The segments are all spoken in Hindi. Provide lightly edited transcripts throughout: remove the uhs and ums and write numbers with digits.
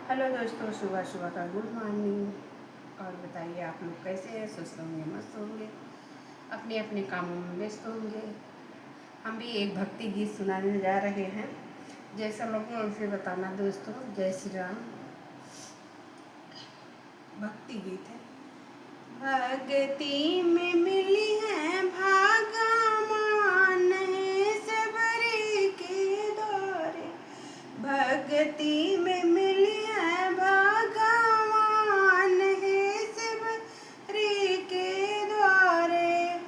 हेलो दोस्तों, सुबह सुबह का गुड मॉर्निंग। और बताइए आप लोग कैसे हैं? स्वस्थ होंगे, मस्त होंगे, अपने अपने कामों में व्यस्त होंगे। हम भी एक भक्ति गीत सुनाने जा रहे हैं। जैसा लगे उसे बताना दोस्तों। जय श्री राम। भक्ति गीत है। भक्ति में मिली है भागमान है सबरी के द्वारे। भक्ति में मिली है भगवान है सबरी के द्वारे।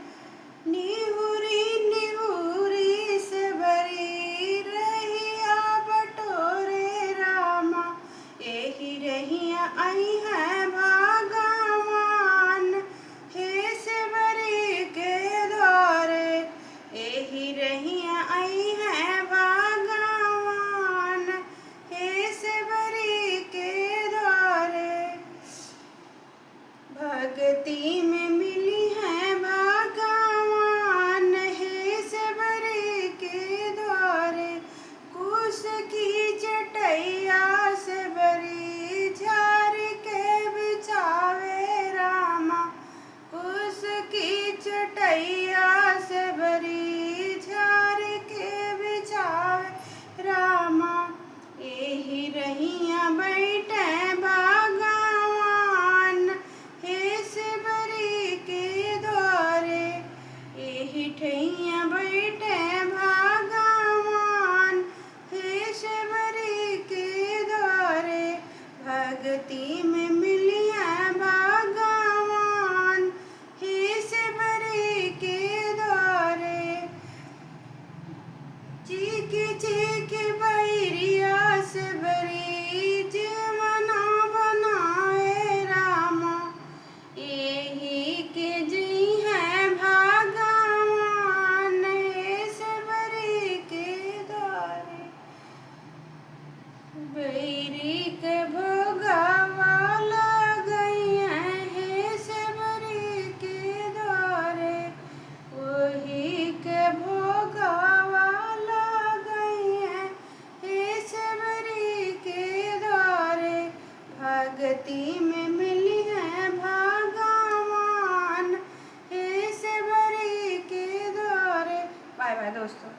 निहुरी निहुरी सबरी रहिया बटोरे रामा। यही रहिया आई है भगवान है सबरी के द्वारे। यही रहिया आई है भगवान है सबरी के द्वारे। भक्ति में मिली है भगवान है सबरी के द्वारे। कुश की चटैया सबरी झार के बिछावे रामा। कुश की चटैया सबरी झार के बिछावे रामा। यही रहिया बैठे भगवान है सबरी के द्वारे। यही ठैया बैठे भगवान है सबरी के द्वारे। भक्ति में मिली है भगवान है सबरी के द्वारे। चीख चीख बैरिया सबरी जीवना बनाए रामा। यही के जी है भगवान है सबरी के द्वारे। बैरी के भोगवा लगई है सबरी के द्वारे। वही के भोगवा लगई है सबरी के द्वारे। भक्ति में मिली है भगवान है सबरी के द्वारे। बाय बाय दोस्तों।